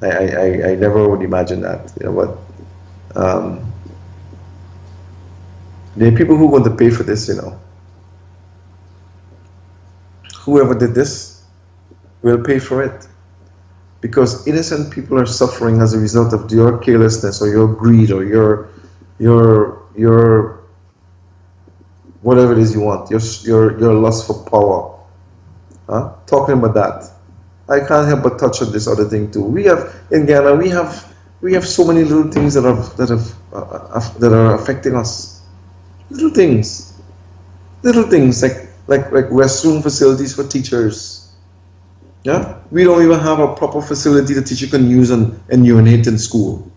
I never would imagine that, but there are people who are going to pay for this, Whoever did this will pay for it, because innocent people are suffering as a result of your carelessness or your greed or your whatever it is you want, your lust for power. Talking about that, I can't help but touch on this other thing too. We have in Ghana, we have so many little things that are affecting us. Little things like restroom facilities for teachers. Yeah, we don't even have a proper facility the teacher can use and urinate in school.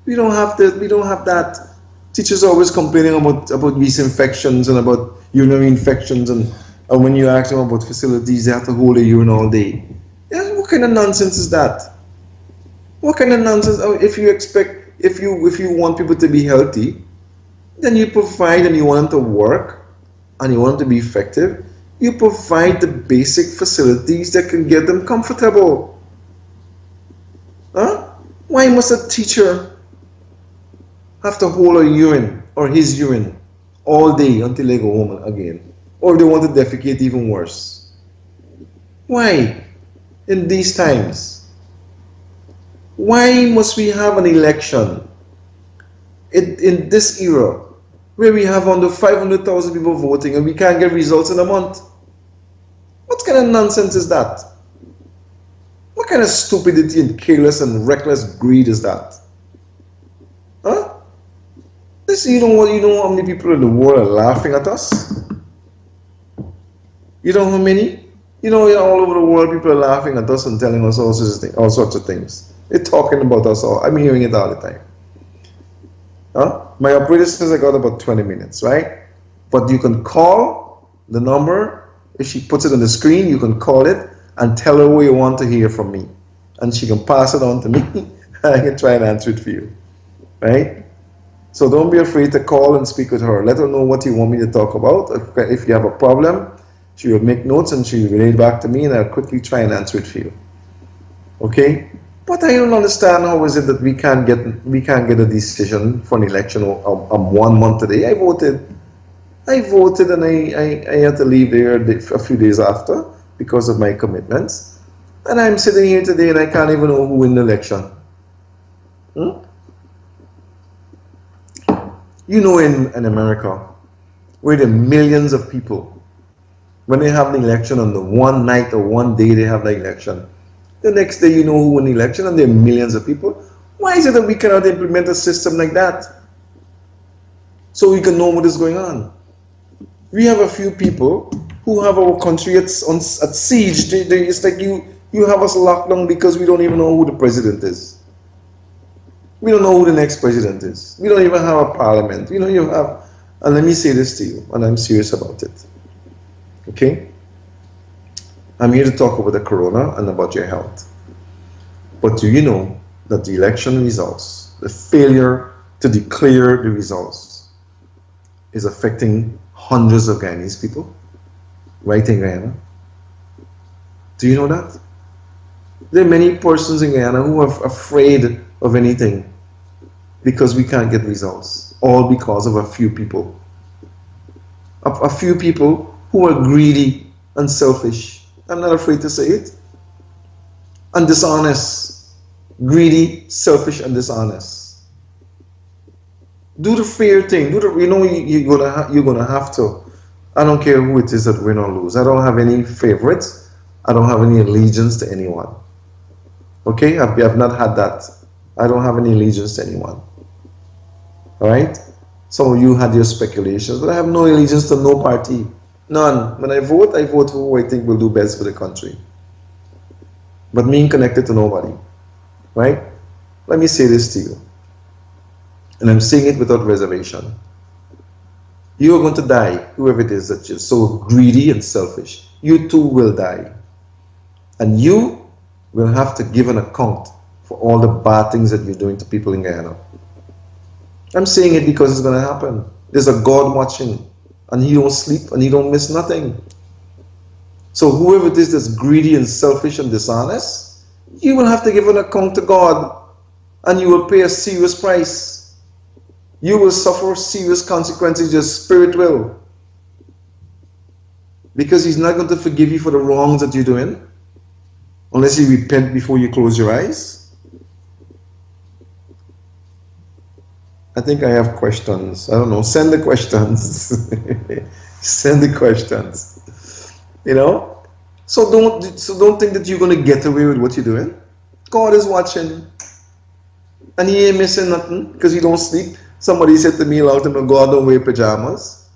We don't have that. Teachers are always complaining about yeast infections and about urinary infections, and when you ask them about facilities, they have to hold a urine all day. Yeah, what kind of nonsense is that? What kind of nonsense? If you want people to be healthy, then you provide, and you want them to work, and you want them to be effective, you provide the basic facilities that can get them comfortable. Why must a teacher have to hold a urine or his urine all day until they go home again? Or if they want to defecate, even worse. Why? In these times, why must we have an election in this era where we have under 500,000 people voting and we can't get results in a month? What kind of nonsense is that? What kind of stupidity and careless and reckless greed is that? You know how many people in the world are laughing at us? You know how many? All over the world people are laughing at us and telling us all sorts of things. They're talking about us all. I'm hearing it all the time. My operator says I got about 20 minutes, right? But you can call the number. If she puts it on the screen, you can call it and tell her what you want to hear from me. And she can pass it on to me. I can try and answer it for you, right? So don't be afraid to call and speak with her. Let her know what you want me to talk about. If you have a problem, she will make notes and she will relay it back to me, and I'll quickly try and answer it for you. Okay? But I don't understand how is it that we can't get a decision for an election 1 month today. I voted and I had to leave there a few days after because of my commitments. And I'm sitting here today and I can't even know who win the election. In America, where there are millions of people, when they have an election on the one night or one day they have the election, the next day you know who won the election and there are millions of people. Why is it that we cannot implement a system like that so we can know what is going on? We have a few people who have our country at siege. It's like you have us locked down because we don't even know who the president is. We don't know who the next president is. We don't even have a parliament. And let me say this to you, and I'm serious about it. Okay? I'm here to talk about the corona and about your health. But do you know that the election results, the failure to declare the results, is affecting hundreds of Guyanese people right in Guyana? Do you know that? There are many persons in Guyana who are afraid of anything because we can't get results, all because of a few people. A few people who are greedy and selfish. I'm not afraid to say it. And dishonest. greedy, selfish, and dishonest. Do the fair thing. Do the, you know, you're gonna have to. I don't care who it is that win or lose. I don't have any favorites. I don't have any allegiance to anyone. Okay, I've not had that. I don't have any allegiance to anyone. All right. Some of you had your speculations, but I have no allegiance to no party. None. When I vote for who I think will do best for the country. But me connected to nobody. Right? Let me say this to you. And I'm saying it without reservation. You are going to die, whoever it is that you're so greedy and selfish. You too will die. And you will have to give an account for all the bad things that you're doing to people in Guyana. I'm saying it because it's going to happen. There's a God watching, and He don't sleep and He don't miss nothing. So whoever it is that's greedy and selfish and dishonest, you will have to give an account to God, and you will pay a serious price. You will suffer serious consequences, your spirit will. Because He's not going to forgive you for the wrongs that you're doing, unless you repent before you close your eyes. I think I have questions. I don't know. Send the questions. Send the questions. You know? So don't think that you're going to get away with what you're doing. God is watching. And He ain't missing nothing because He don't sleep. Somebody said to me a long time ago, God don't wear pajamas.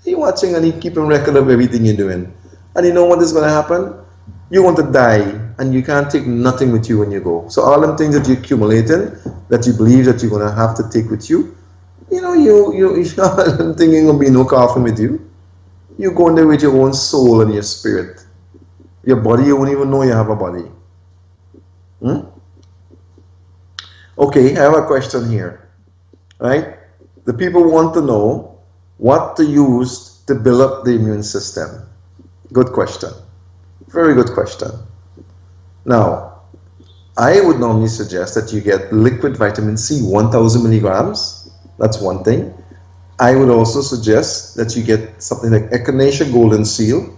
He watching and He keeping record of everything you're doing. And you know what is going to happen? You're going to die and you can't take nothing with you when you go. So all them things that you're accumulating, that you believe that you're going to have to take with you, you know, I'm thinking going to be no coffin with you. You're going there with your own soul and your spirit. Your body, you won't even know you have a body. Okay, I have a question here. Right? The people want to know what to use to build up the immune system. Good question. Very good question. Now, I would normally suggest that you get liquid vitamin C, 1000 milligrams. That's one thing. I would also suggest that you get something like Echinacea Golden Seal.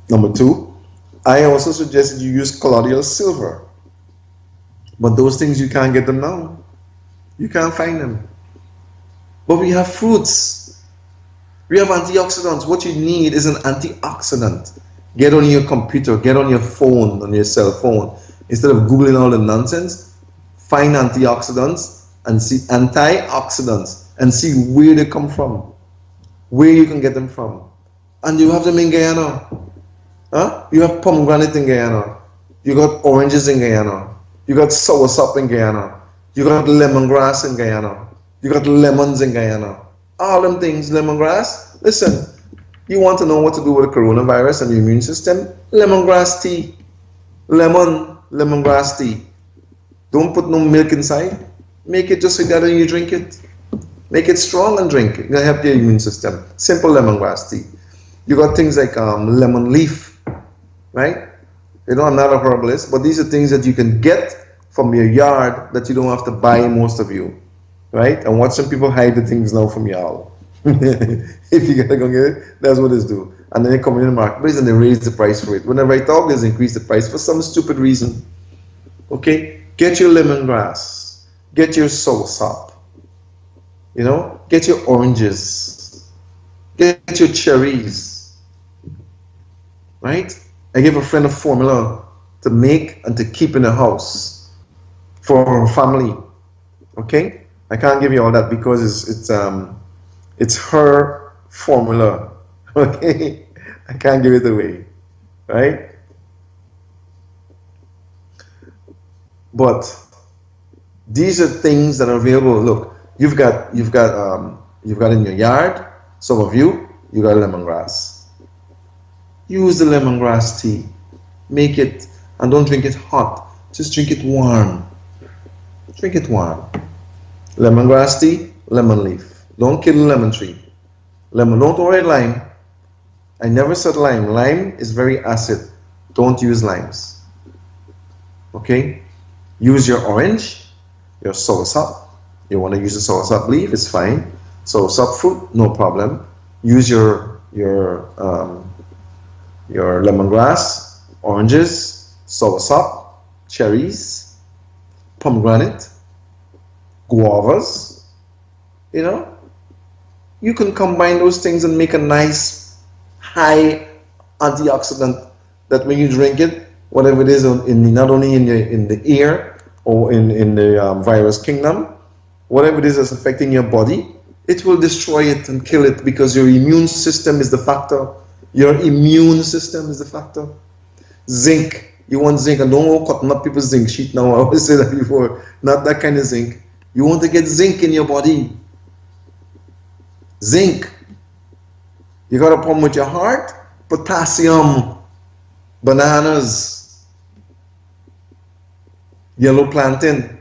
Number two, I also suggest that you use colloidal silver. But those things, you can't get them now. You can't find them. But we have fruits. We have antioxidants. What you need is an antioxidant. Get on your computer, get on your phone, on your cell phone. Instead of Googling all the nonsense, find antioxidants and see where they come from, where you can get them from. And you have them in Guyana. Huh? You have pomegranate in Guyana. You got oranges in Guyana. You got soursop in Guyana. You got lemongrass in Guyana. You got lemons in Guyana. All them things, lemongrass. Listen, you want to know what to do with the coronavirus and the immune system? Lemongrass tea. Lemongrass tea. Don't put no milk inside. Make it just like that and you drink it. Make it strong and drink it. It'll help your immune system. Simple lemongrass tea. You got things like lemon leaf, right? You know, I'm not a herbalist, but these are things that you can get from your yard that you don't have to buy, most of you, right? And watch some people hide the things now from y'all. If you gotta go get it, that's what it's do. And then they come in the marketplace and they raise the price for it. Whenever I talk, they increase the price for some stupid reason. Okay? Get your lemongrass. Get your soursop. You know? Get your oranges. Get your cherries. Right? I gave a friend a formula to make and to keep in the house for her family. Okay? I can't give you all that because it's her formula. Okay? I can't give it away. Right? But these are things that are available. Look, you've got in your yard, some of you got lemongrass. Use the lemongrass tea. Make it, and don't drink it hot. Just drink it warm. Drink it warm. Lemongrass tea, lemon leaf. Don't kill the lemon tree. Lemon, don't worry lime. I never said lime. Lime is very acid. Don't use limes. Okay? Use your orange, your soursop. You want to use the soursop leaf, it's fine. Soursop fruit, no problem. Use your lemongrass, oranges, soursop, cherries, pomegranate, guavas, you know, you can combine those things and make a nice high antioxidant that when you drink it, whatever it is not only in the ear or in the virus kingdom, whatever it is that's affecting your body, it will destroy it and kill it because your immune system is the factor. Your immune system is the factor. Zinc. You want zinc. I don't want cutting up people's zinc sheet now. I always say that before. Not that kind of zinc. You want to get zinc in your body. Zinc. You got a problem with your heart? Potassium. Bananas. Yellow plantain.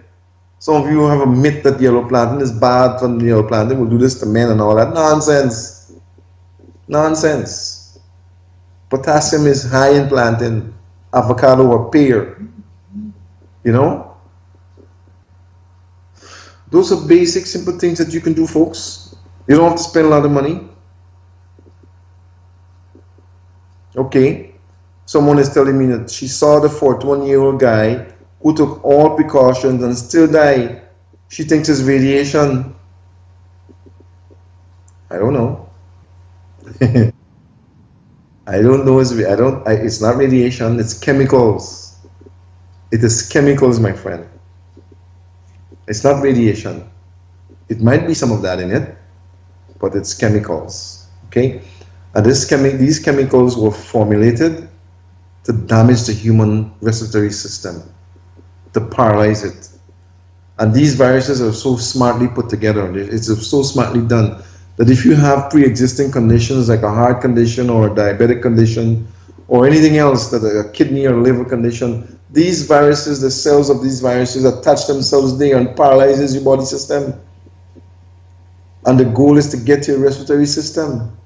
Some of you have a myth that yellow plantain is bad, and yellow plantain will do this to men and all that. Nonsense. Nonsense. Potassium is high in plantain, avocado or pear. You know? Those are basic, simple things that you can do, folks. You don't have to spend a lot of money. Okay. Someone is telling me that she saw the 41-year-old guy who took all precautions and still died. She thinks it's radiation. I don't know. I don't know. It's not radiation. It's chemicals. It is chemicals, my friend. It's not radiation. It might be some of that in it, but it's chemicals. Okay, and these chemicals were formulated to damage the human respiratory system, to paralyze it. And these viruses are so smartly put together. It's so smartly done that if you have pre-existing conditions like a heart condition or a diabetic condition or anything else, that a kidney or liver condition, these viruses, the cells of these viruses attach themselves there and paralyzes your body system. And the goal is to get to your respiratory system.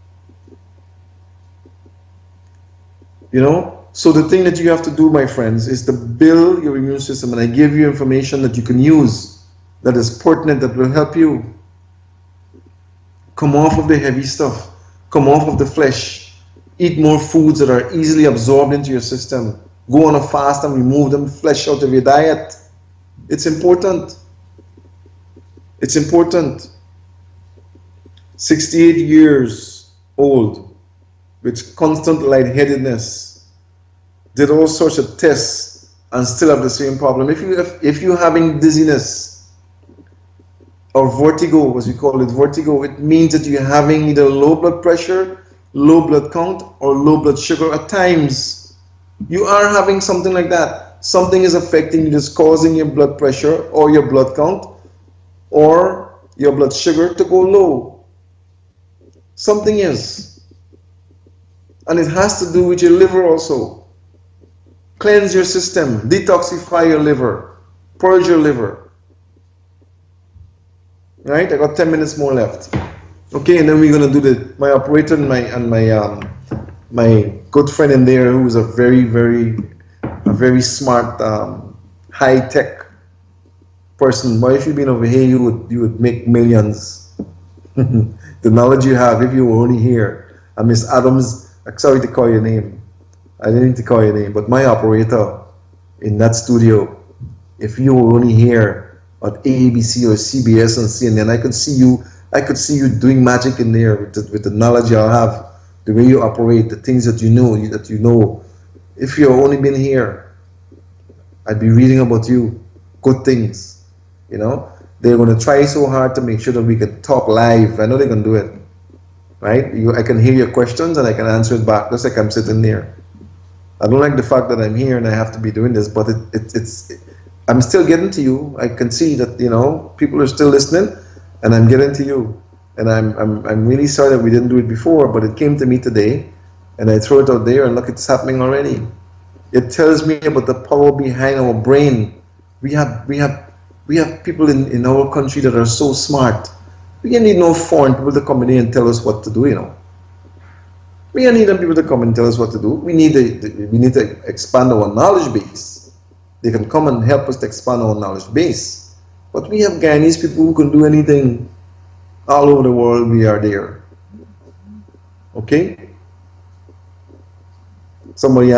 You know? So the thing that you have to do, my friends, is to build your immune system. And I give you information that you can use that is pertinent, that will help you. Come off of the heavy stuff. Come off of the flesh. Eat more foods that are easily absorbed into your system. Go on a fast and remove them flesh out of your diet. It's important. It's important. 68 years old with constant lightheadedness. Did all sorts of tests and still have the same problem. If you're having dizziness or vertigo, as we call it, vertigo, it means that you're having either low blood pressure, low blood count, or low blood sugar at times. You are having something like that. Something is affecting you, that's causing your blood pressure or your blood count or your blood sugar to go low. Something is. And it has to do with your liver also. Cleanse your system, detoxify your liver, purge your liver. Right? I got 10 minutes more left. Okay, and then we're gonna do my operator and my good friend in there, who is a very smart, high-tech person. But if you've been over here, you would make millions. The knowledge you have, if you were only here. And Miss Adams, I'm sorry to call your name. I didn't need to call your name, but my operator in that studio, if you were only here at ABC or CBS and CNN, I could see you doing magic in there with the knowledge you have, the way you operate, the things that you know. If you've only been here, I'd be reading about you, good things. You know, they're going to try so hard to make sure that we can talk live. I know they can do it, right? I can hear your questions and I can answer it back, just like I'm sitting there. I don't like the fact that I'm here and I have to be doing this, but I'm still getting to you. I can see that, you know, people are still listening, and I'm getting to you. And I'm really sorry that we didn't do it before, but it came to me today, and I throw it out there, and look, it's happening already. It tells me about the power behind our brain. We have people in our country that are so smart. We don't need no foreign people to come in here and tell us what to do, you know. We don't need them people to come and tell us what to do. We need to expand our knowledge base. They can come and help us to expand our knowledge base. But we have Guyanese people who can do anything. All over the world, we are there. Okay? Somebody